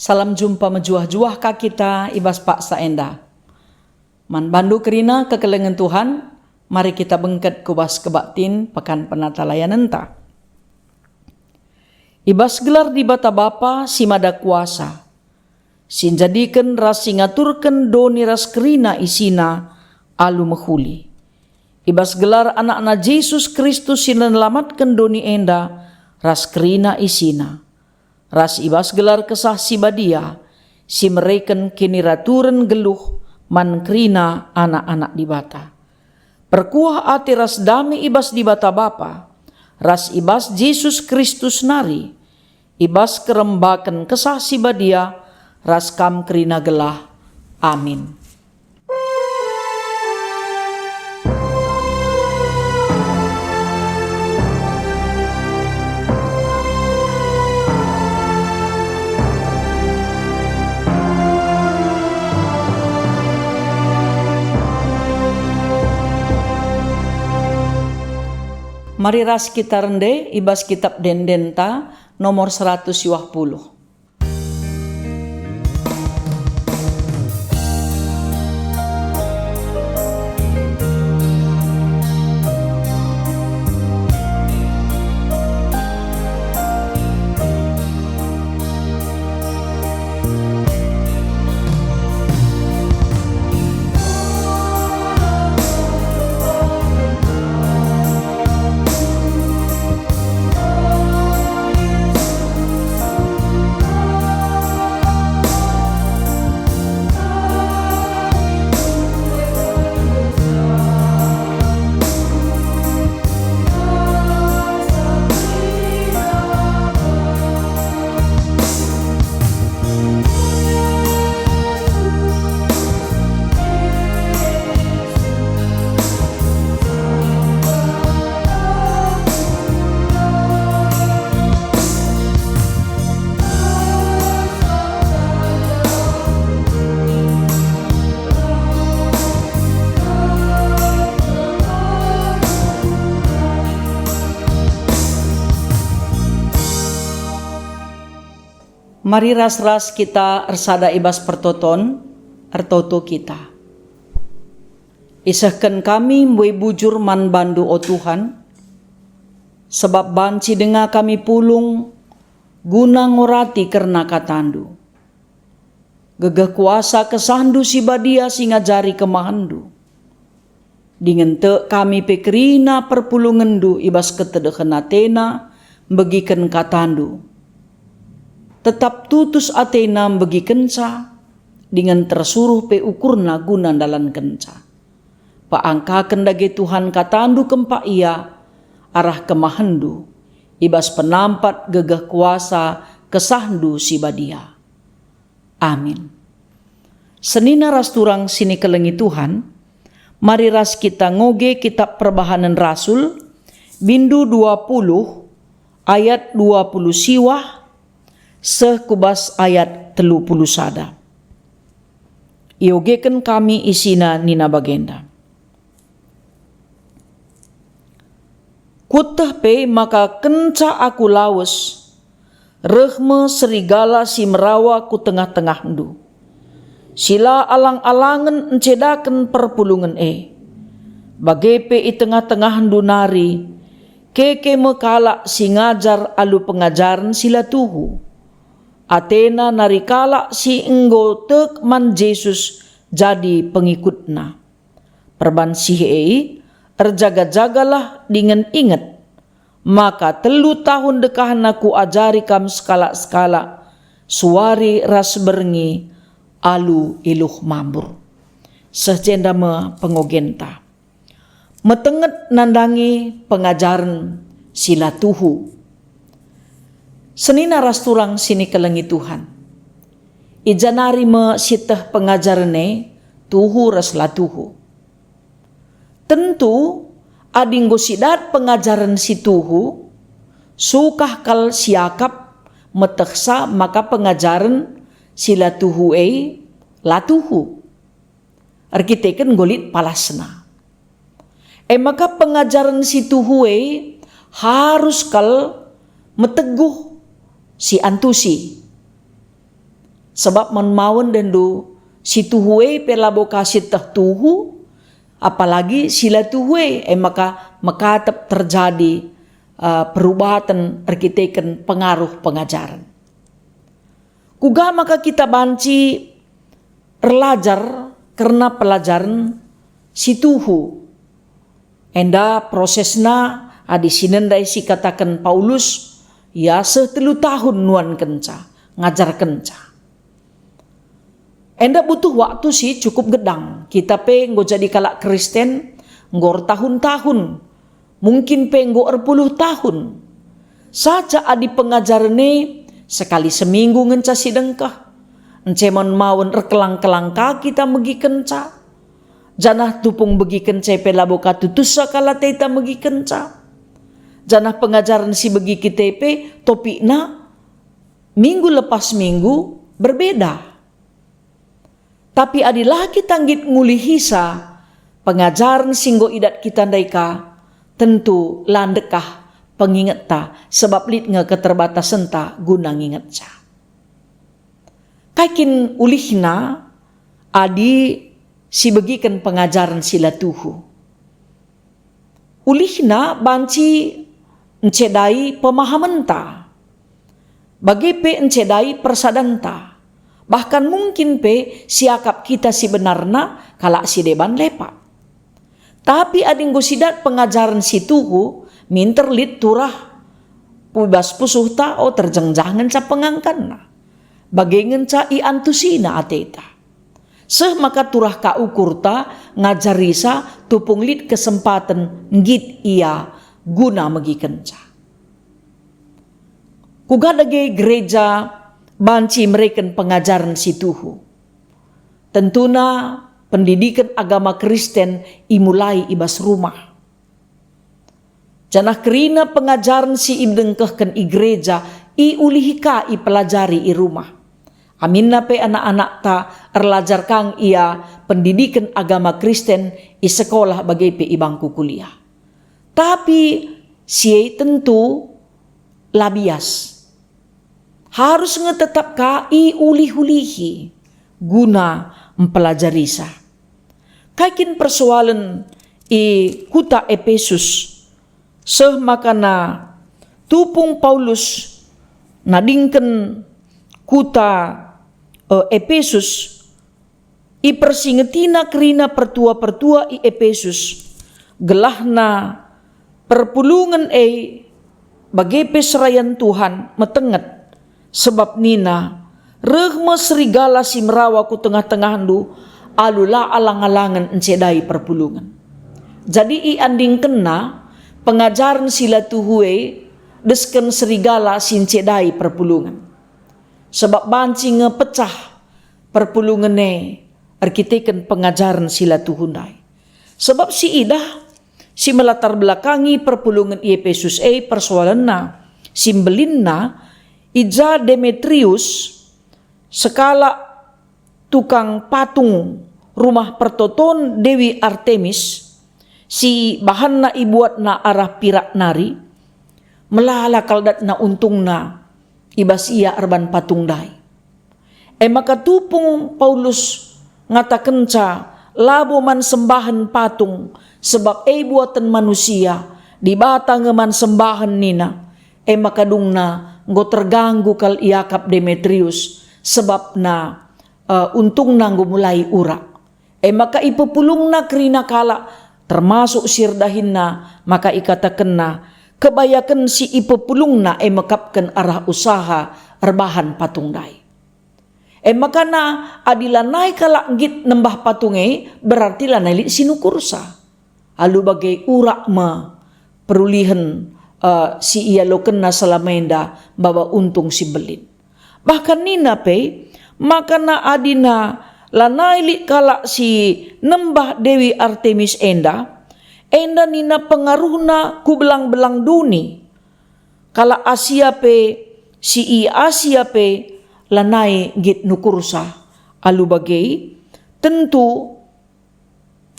Salam jumpa mejuah-juah ka kita ibas Pak Saenda. Man bandu kerina kekelengan Tuhan, mari kita bengket kubas kebaktin pekan penata layanan ta. Ibas gelar di bata Bapa si mada kuasa. Sin jadikan ras ngaturkan doni ras kerina isina alu mehuli. Ibas gelar anak-anak Yesus Kristus sin lelamatkan doni enda ras kerina isina. Ras ibas gelar kesah si badia, si mereken kini raturen geluh man kerina anak-anak di bata. Perkuah ati ras dami ibas di bata Bapa, ras ibas Yesus Kristus nari, ibas kerembakan kesah si badia, ras kam kerina gelah. Amin. Mari ras kita rende ibas kitab Dendenta nomor 120. Mari ras-ras kita ersada ibas pertoton, ertoto kita. Isahkan kami mbui bujur man bandu o Tuhan, sebab banci denga kami pulung, guna ngorati kerna katandu. Gegeh kuasa kesandu si badia singa jari kemahandu. Dengan te kami pekerina perpulungendu ibas ketedeken atena, begiken katandu. Tetap tutus atena bagi kenca, dengan tersuruh pe ukurna guna dalan kenca. Paangka kendage Tuhan katandu kempa ia, arah kemahandu, ibas penampat gegah kuasa kesahndu si badia. Amin. Senina ras turang sini kelengi Tuhan, mari ras kita ngoge kitab Perbahanan Rasul, bindu 20, ayat 20 siwah, sekubas ayat 30 sada. Iogekan kami isina nina bagenda. Kutah pe maka kenca aku lawes, rehme serigala si merawa ku tengah-tengah ndu. Sila alang-alangan encedakan perpulungan Bagepe i tengah-tengah ndu nari, keke mekala si ngajar alu pengajaran sila tuhu. Atena narikala si enggo tek man Yesus jadi pengikutna. Perban sihe erjaga-jagalah dengan ingat. Maka 3 tahun dekah naku ajari kam skala-skala. Suari ras berengi alu iluh mambur. Sejenda me pengogenta. Metenget nandangi pengajaran sila tuhu. Senina ras turang sini kelengi Tuhan. Ijanari me sitah pengajarane tuhu ras latuhu. Tentu adinggo sidat pengajaran si tuhu, sukah kal siakap meteksa maka pengajaran sila tuhu latuhu. Arkiteken golit palasna. Maka pengajaran si tuhu harus kal meteguh si antusi. Sebab menmawan dendu si tuhuwe pelabo kasih tuhu, apalagi sila tuhuwe maka tetap terjadi perubahan arkiteken pengaruh pengajaran. Kuga maka kita banci belajar karena pelajaran si tuhu. Enda prosesna adi sinendai si katakan Paulus ya 3 tahun nuan kenca ngajar kenca. Enda butuh waktu sih cukup gedang. Kita nggo jadi kalak Kristen ngor tahun-tahun, mungkin nggo 10 tahun. Saja adi pengajaran sekali seminggu ngenca si dengkah. Encemon mawon kelang-kelangka kita megi kenca. Janah tupung begi kenca pelabo katutusa kala teta megi kenca. Janah pengajaran si begi kitepe topikna minggu lepas minggu berbeda. Tapi adilah kita nggit ngulihisa pengajaran singgo idat kita daika tentu landekah pengingat ta sebab litnga keterbatasan ta guna nginget ca. Kaikin ulihna adi si begikan pengajaran sila tuhu. Ulihna banci encedai pemahaman ta. Bagi pe encedai persadanta. Bahkan mungkin pe siakap kita si benarna kalak si deban lepak. Tapi adinggo sidat pengajaran si tuhu minterlit turah pubas pusuh ta o terjengjangan ca pengangkanna. Bagengen ca i antusina ateta. Seh maka turah ka ukur ta ngajarisa tupung lit kesempatan ngit ia guna megi kenca. Kugadage gereja banci mereken pengajaran si tuhu. Tentuna pendidikan agama Kristen imulai ibas rumah. Janah kerina pengajaran si ibdengkehken i gereja i ulihika i pelajari i rumah. Aminna pe anak-anak ta erlajar kang ia pendidikan agama Kristen i sekolah bagai pe i bangku kuliah. Tapi siye tentu labias. Harus ngetetap ka i ulih-ulihi guna mempelajari sa. Kaikin persoalan i kuta Efesus seh makana tupung Paulus nadingken kuta Efesus i persingetina kerina pertua-pertua i Efesus gelahna perpulungan bagi peserayan Tuhan metenget. Sebab nina rehma serigala si merawa ku tengah-tengah handu alula alang-alangan encedai perpulungan. Jadi i anding kena pengajaran sila tuhuwe desken serigala si encedai perpulungan. Sebab banci ngepecah perpulungan arkiteken pengajaran sila tuhundai. Sebab si idah si melatar belakangi perpulungan Efesus persoalanna simbelinna ija Demetrius sekala tukang patung rumah pertoton Dewi Artemis si bahanna ibuat na arah pirak nari melala kaldat na untung na ibas ia arban patung dai. Maka tupung Paulus ngatakan ca labo man sembahan patung sebab buatan manusia di batang man sembahan nina maka dungna nggo terganggu kal iakap Demetrius sebab na untung nanggo mulai urak. Maka ipepulung na kerina kala termasuk sirdahinna maka ikatakan na kebayakan si ipepulung na makapkan arah usaha erbahan patung dai. Maka na adila naik kala git nembah patunge berarti la nailit sinukursa. Alu bagai urak ma perulihan si ia lo kena salamenda bawa untung si belin. Bahkan nina pe maka na adina lanai kala si nembah Dewi Artemis enda nina pengaruhna ku belang-belang duni. Kala Asia pe si Asia pe lanai git nukursa alu bagai tentu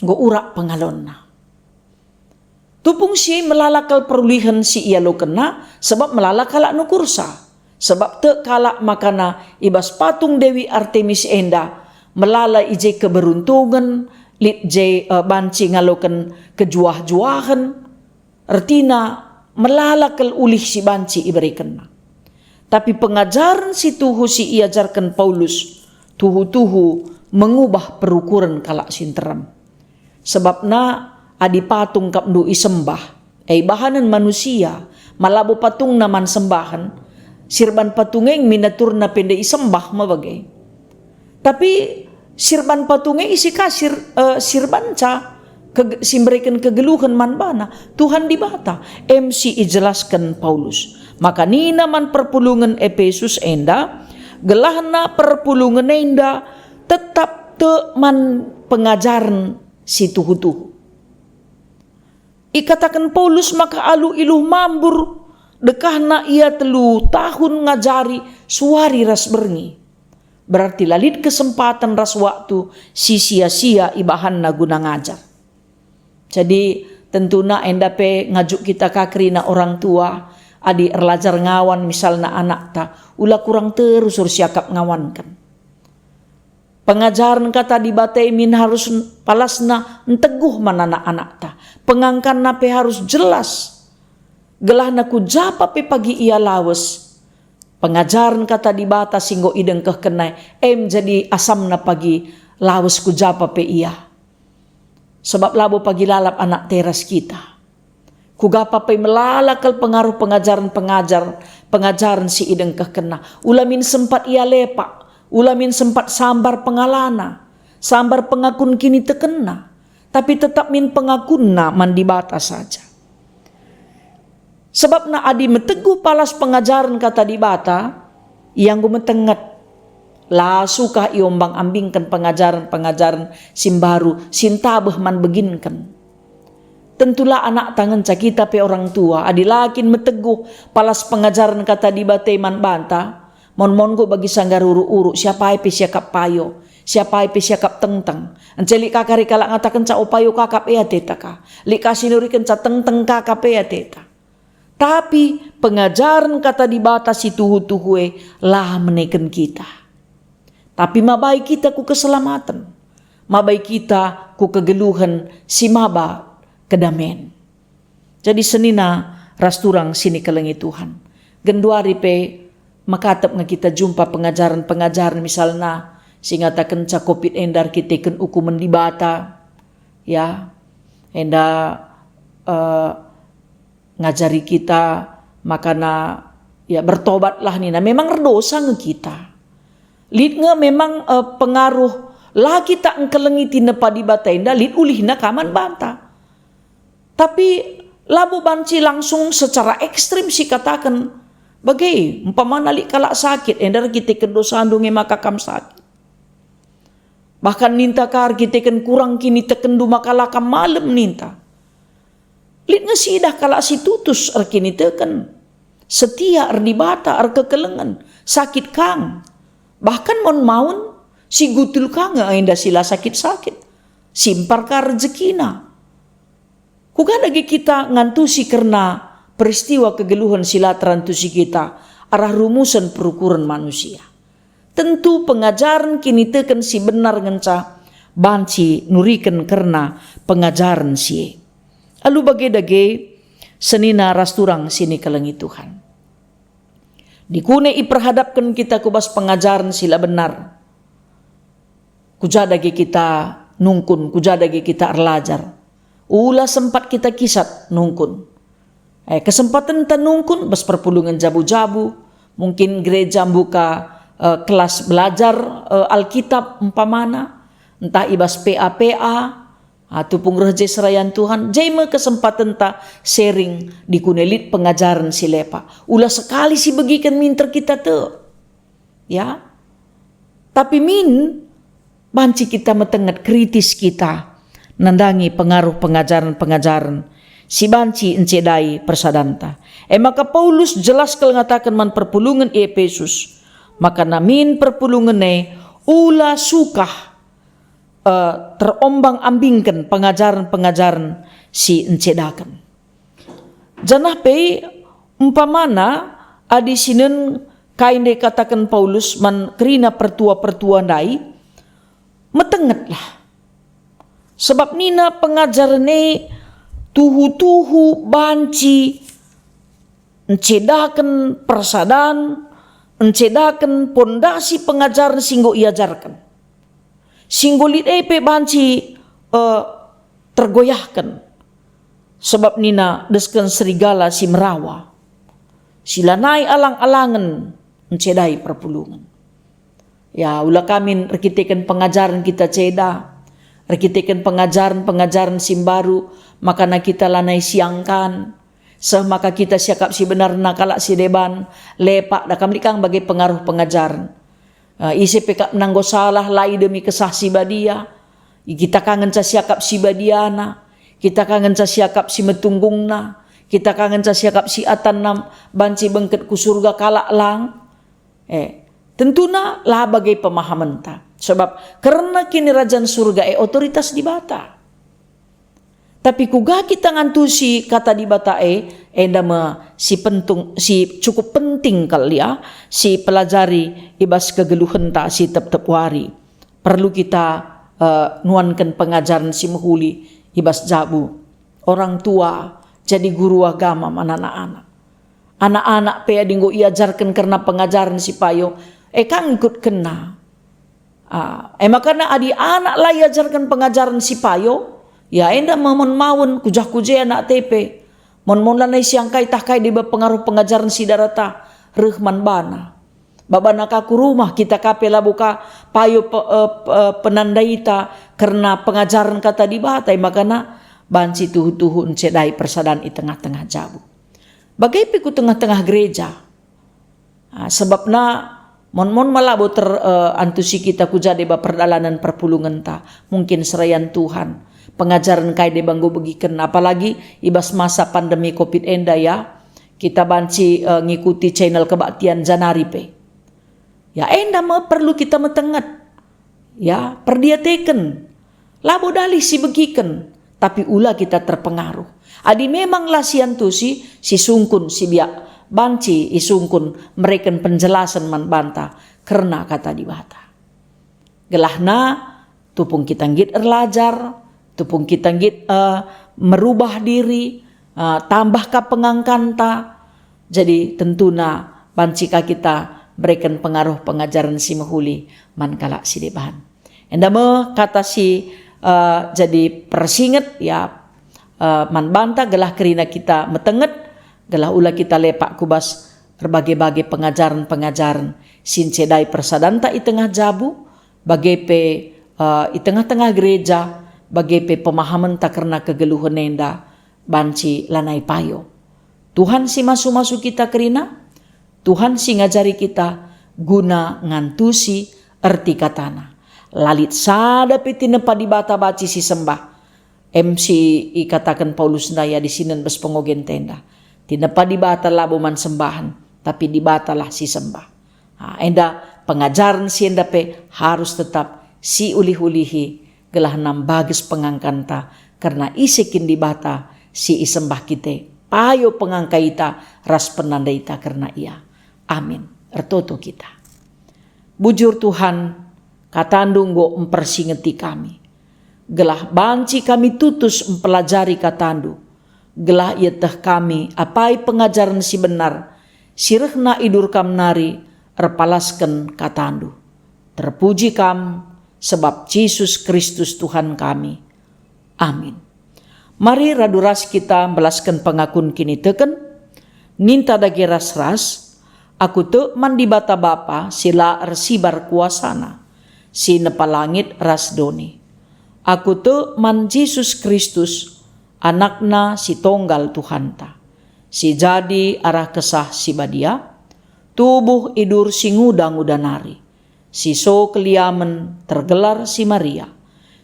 go urak pengalonna. Tupung si melalakal perulihan si ia lo kena sebab melalakal nukursa. Sebab te kalak makana ibas patung Dewi Artemis enda melala ije keberuntungan, lit je banci ngalokan kejuah-juahan, artina melala kel ulih si banci iberikan. Tapi pengajaran si tuhu si iajarkan Paulus, tuhu-tuhu mengubah perukuran kalak sinteram. Sebab na adi patung kapdu isembah, bahanan manusia, malabo patung naman sembahan, sirban patungeng minaturna pende isembah mabagai. Tapi sirban patungeng isi kasir sirban ca simberikan kegeluhan man bana Tuhan dibata. MC ijelaskan Paulus. Maka ni naman perpulungan Efesus enda gelahna perpulungan enda tetap te man pengajaran si tuhu-tuhu. Ikatakan Paulus maka alu iluh mambur dekahna ia telu tahun ngajari suari ras berngi. Berarti lalit kesempatan ras waktu si sia-sia ibahanna guna ngajar. Jadi tentuna endape ngajuk kita kakrina orang tua, adi erlajar ngawan misalna anak ta, ulah kurang terus siakap ngawankan. Pengajaran kata di batai min harus palasna enteguh manana anak ta. Pengangkan nape harus jelas. Gelahna ku japa pe pagi ia lawas. Pengajaran kata di bata singgo ideng keh kenai jadi asamna pagi lawas ku japa pe ia. Sebab labo pagi lalap anak teras kita. Ku gapa pe melalakal pengaruh pengajaran si ideng keh kena. Ulamin sempat ia lepak, ulamin sempat sambar pengalana, sambar pengakun kini tekena. Tapi tetap min pengakunna man di bata saja. Sebab na adi meteguh palas pengajaran kata di bata, yang gue metenget la suka iombang ambingkan pengajaran simbaru sintabeh man beginkan. Tentulah anak tangan cakita pe orang tua adi lakin meteguh palas pengajaran kata di bata man banta, mon go bagi sanggar uru siapa pe siakap payo, siapa pe siakap tengteng. Ancelik kakari kalak ngatakan ca opayo kakap ea teta ka, li kasinurikan ca tengteng kakap ea teta. Tapi pengajaran kata di batas si tuhu-tuhue lah menekan kita. Tapi mabai kita ku keselamatan. Mabai kita ku kegeluhan si maba kedamen. Jadi senina rasturang sini kelengi Tuhan. Genduari pe makatap nga kita jumpa pengajaran-pengajaran misalnya singatakan cakopit endar kiteken ukuman di bata. Ya. Enda ngajari kita makana ya bertobatlah nina memang berdosa nge kita lid nge memang pengaruh lah kita engkelengi tina padi batainda lid ulihna kaman banta tapi labu banci langsung secara ekstrim si katakan bagai umpamana li kalak sakit endar kita kendosa andunge maka kam sakit bahkan ninta kar kita ken kurang kini tekendu makala kam malam ninta. Lid ngesidah kalak si tutus arkini teken. Setia ardibata kekelengan. Sakit kang. Bahkan mon maun si gutul kang ainda sila sakit-sakit. Simpar ka rezekina. Kuga lagi kita ngantusi karena peristiwa kegeluhan sila terantusi kita. Arah rumusan perukuran manusia. Tentu pengajaran kini teken si benar ngenca. Banci nuriken karena pengajaran si. Alu bage-dage senina rasturang sini kelengi Tuhan. Dikune iperhadapkan kita kubas pengajaran sila benar. Kujadage kita nungkun, kujadage kita erlajar. Ula sempat kita kisat nungkun. Kesempatan ta nungkun bas perpulungan jabu-jabu. Mungkin gereja buka kelas belajar Alkitab umpamana. Entah ibas PA-PA. Atupun reje serayan Tuhan, jema kesempatan ta sharing di kunelit pengajaran si lepa. Ulah sekali si bagikan minter kita tu. Ya. Tapi banci kita metengat kritis kita nandangi pengaruh pengajaran-pengajaran si banci encedai persadanta. Maka Paulus jelas kalau ngatakan man perpulungan Efesus, maka namin perpulungan ulah sukah terombang ambingkan pengajaran-pengajaran si encedakan. Janah pe umpamana adi sinen Kain de katakan Paulus man kerina pertua-pertua dai metenget lah. Sebab nina pengajaran tuhu-tuhu banci encedakan persadan, encedakan pondasi pengajaran singgo iajarkan. Singgo lit pe banci tergoyahkan. Sebab nina desken serigala si merawa. Sila naik alang-alangan mencedai perpulungan. Ya, ulah kami rekitekan pengajaran kita ceda, rekitekan pengajaran simbaru, maka na kita lanai siangkan, maka kita siakap si benar nakalak si deban, lepak dah kami kang bagi pengaruh pengajaran. Isi pekak menanggo salah lai demi kesah si badia, kita kangen ca siakap si badiana, kita kangen ca siakap si metunggungna, kita kangen ca siakap si atanam banci bengket ku surga kalak lang. Tentuna lah bagai pemahaman ta. Sebab karena kini rajaan surga otoritas di bata. Tapi kuga kita ngantusi kata di bata endama si cukup penting kali ya si pelajari ibas kegeluhan ta si tep wari. Perlu kita nuankan pengajaran si mehuli ibas jabu. Orang tua jadi guru agama anak-anak. Anak-anak pe dinggo iajarkan karena pengajaran si payo kang ikut kena. Makanya adi anak lah iajarkan pengajaran si payo ya enda mawon kujah-kujah anak tepe. Mon lanai siang kai takai di pengaruh pengajaran si darata rehman bana. Babana kaku rumah kita kapela buka payo penandaita karena pengajaran kata di batai makanya banci tuhu-tuhu encedai persadan di tengah-tengah jabu. Bagai piku tengah-tengah gereja. Sebabna mon malabo antusi kita kujade ba perdalanan perpulungan ta. Mungkin serayan Tuhan. Pengajaran kai de banggo begiken. Apalagi ibas masa pandemi Covid enda ya. Kita banci ngikuti channel kebaktian Janari pe. Ya enda perlu kita metenget. Ya perdiateken. Labo dalih si begiken. Tapi ulah kita terpengaruh. Adi memang lasian tu si sungkun si biak banci isungkun mereka penjelasan man banta karena kata di bata. Gelahna tupung kita ngit erlajar, tupung kita ngit merubah diri, tambah ka pengangkanta. Jadi tentuna bancika kita berikan pengaruh pengajaran si mehuli man kalak si deban. Endama kata si jadi persinget ya man banta gelah kerina kita metenget gelah ulah kita lepak kubas berbagai-bagai pengajaran-pengajaran sincedai persadanta i tengah jabu bagai pe i tengah-tengah gereja bagai pe pemahaman tak karena kegeluhan nenda banci lanai payo. Tuhan si masu-masu kita kerina, Tuhan si ngajari kita guna ngantusi erti katana. Lalit sada piti nepa di bata baci si sembah. MC ikatakan Paulus daya di sinen bes pengogen tenda. Tinepa di bata labo man sembahan, tapi di bata lah si sembah. Enda pengajaran si enda pe harus tetap si ulih-ulihi gelah nam bagus pengangkanta karena isekin di bata si isembah kita. Payo pengangkaita ras penandaita karena ia. Amin. Ertoto kita. Bujur Tuhan katandung go mempersingeti kami. Gelah banci kami tutus mempelajari katandu. Gelah ia teh kami apai pengajaran si benar. Sirehna idur kam nari erpalasken katandu. Terpuji kam sebab Yesus Kristus Tuhan kami. Amin. Mari raduras kita belaskan pengakun kini teken. Ninta dagi ras-ras. Aku te mandi bata bapa sila ersibar kuasana. Si nepalangit ras doni. Aku te man Yesus Kristus anakna si tonggal Tuhanta. Si jadi arah kesah si badia. Tubuh idur si ngudang-udanari. Si so keliamen tergelar si Maria.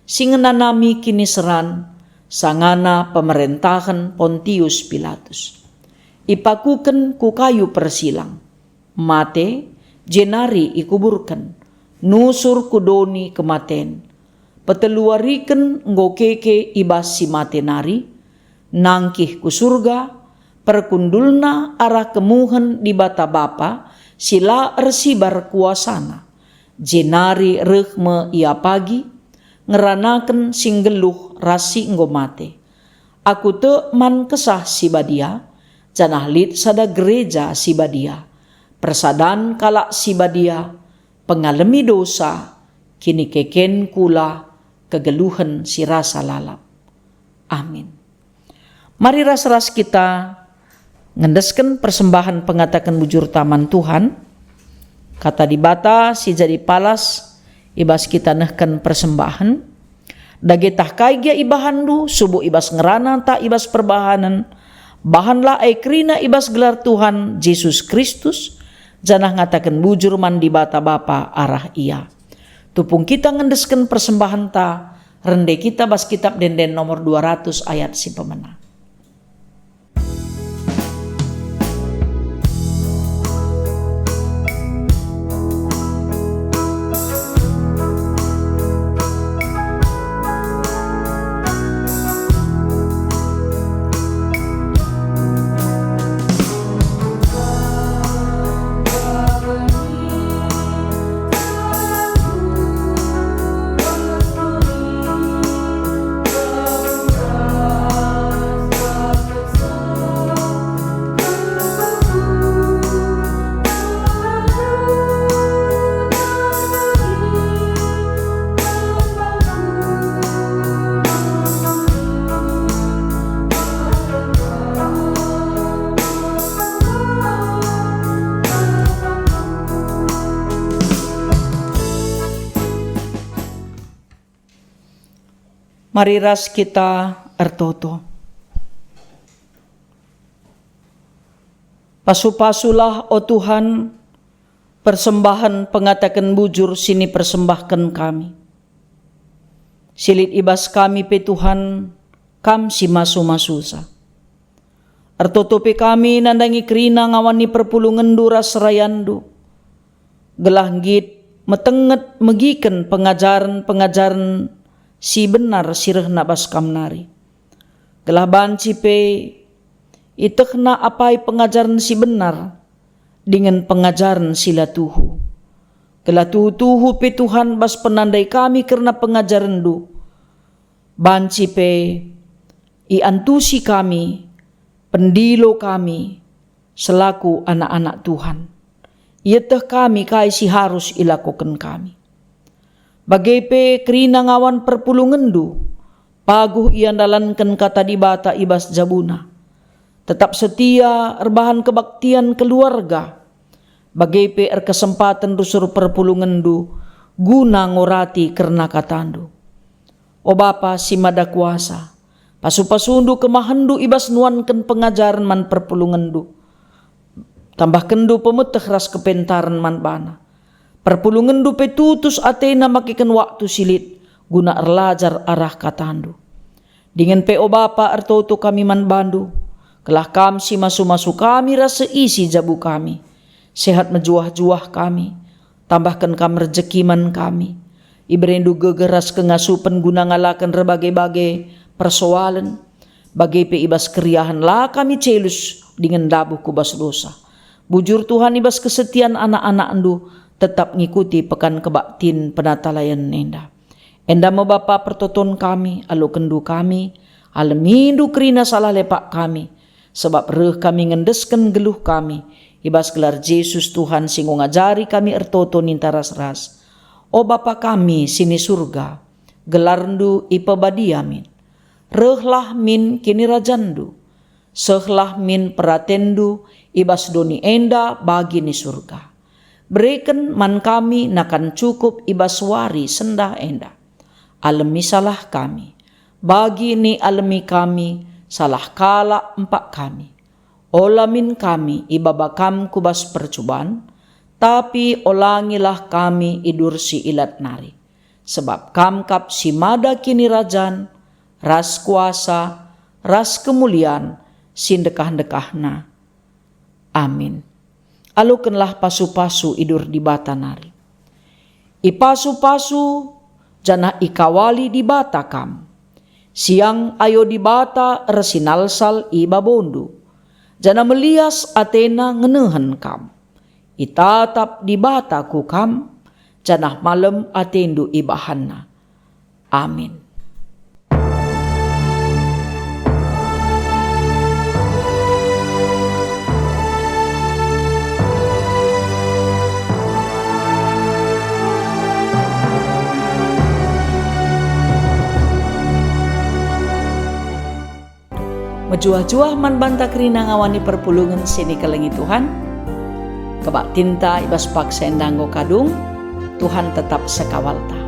Si ngenanami kini seran. Sangana pemerintahan Pontius Pilatus. Ipakuken ku kayu persilang. Mate jenari ikuburkan. Nusur kudoni kematen. Peteluariken ngokeke ibas si mate nari. Nangkih ku surga. Perkundulna arah kemuhen di bata bapa. sila ersibar kuasana, jenari rehme ia pagi, ngeranaken singgeluh rasi nggomate. Aku te man kesah si badia, janah lit sada gereja si badia, persadan kalak si badia, pengalami dosa, kini keken kula kegeluhan si rasa lalap. Amin. Mari ras-ras kita ngendesken persembahan pengatakan bujur taman Tuhan. Kata dibata si jadi palas ibas kita nehken persembahan. Dagetah kaigia ibahandu subuh ibas ngerana tak ibas perbahanan. Bahanlah krina ibas gelar Tuhan Yesus Kristus. Janah ngatakan bujur man dibata Bapa arah ia. Tupung kita ngendesken persembahan ta. Rende kita bas kitab Denden nomor 200 ayat si pemenang. Mari ras kita ertoto. Pasu-pasulah o Tuhan, persembahan pengatakan bujur sini persembahkan kami. Silit ibas kami pe Tuhan, kam si masu-masusa. Ertoto pe kami nandangi kerina ngawani perpulungan duras rayandu. Gelah git metenget megiken pengajaran si benar sireh na bas kamnari. Gelah banci pe itekna apai pengajaran si benar dengan pengajaran sila tuhu. Gelah tuhu pe Tuhan bas penandai kami karena pengajaran du. Banci pe iantusi kami, pendilo kami selaku anak-anak Tuhan. Ieteh kami kai si harus ilakukan kami. Bagepe kerina ngawan perpulungendu, paguh ian dalankan kata dibata ibas jabuna. Tetap setia erbahan kebaktian keluarga. Bagepe kesempatan rusur perpulungendu, guna ngorati kerna katandu. O Bapa si mada kuasa, pasu-pasundu kemahandu ibas nuankan pengajaran man perpulungendu. Tambah kendu pemeteh ras kepentaran man bana. Perpulungan du petutus atena makikan waktu silit guna erlajar arah katandu. Dengan PO Bapa ertoto kami man bandu. Kelah kam si masu-masu kami rasa isi jabu kami. Sehat menjuah-juah kami. Tambahkan kam rezeki man kami. Ibrendu gegeras kengasupan guna ngalakan berbagai-bagai persoalan. Bagai pe ibas keriahan lah kami celus dengan dabuh kubas dosa. Bujur Tuhan ibas kesetiaan anak-anak andu. Tetap ngikuti pekan kebaktin penatalayan enda. Enda mo Bapa pertoton kami, alo kendu kami, alamindu kerina salah lepak kami. Sebab reh kami ngendesken geluh kami. Ibas gelar Yesus Tuhan singgo ngajari kami ertoto ninta ras-ras. O Bapa kami sini surga, gelarndu ipabadiamin. Rehlah min kini rajandu. Sehlah min peratendu ibas doni enda bagi ni surga. Berikan man kami nakan cukup ibaswari sendah enda. Alemi salah kami. Bagi ni alemi kami salah kala empak kami. Olamin kami ibabakam kubas percubaan. Tapi olangilah kami idursi ilat nari. Sebab kamkap si mada kini rajan. Ras kuasa, ras kemuliaan, sindekah-dekahna. Amin. Alukanlah pasu-pasu idur di bata nari. Ipasu-pasu jana ikawali di bata kam. Siang ayo di bata resinalsal ibabondu. Jana melias atena ngenehan kam. itatap di bata kukam, canah malam atendu ibahanna. Amin. Mejuah-juah man banta kerina ngawani perpulungan sini kelengi Tuhan. Kebak tinta ibas paksa endanggo kadung, Tuhan tetap sekawalta.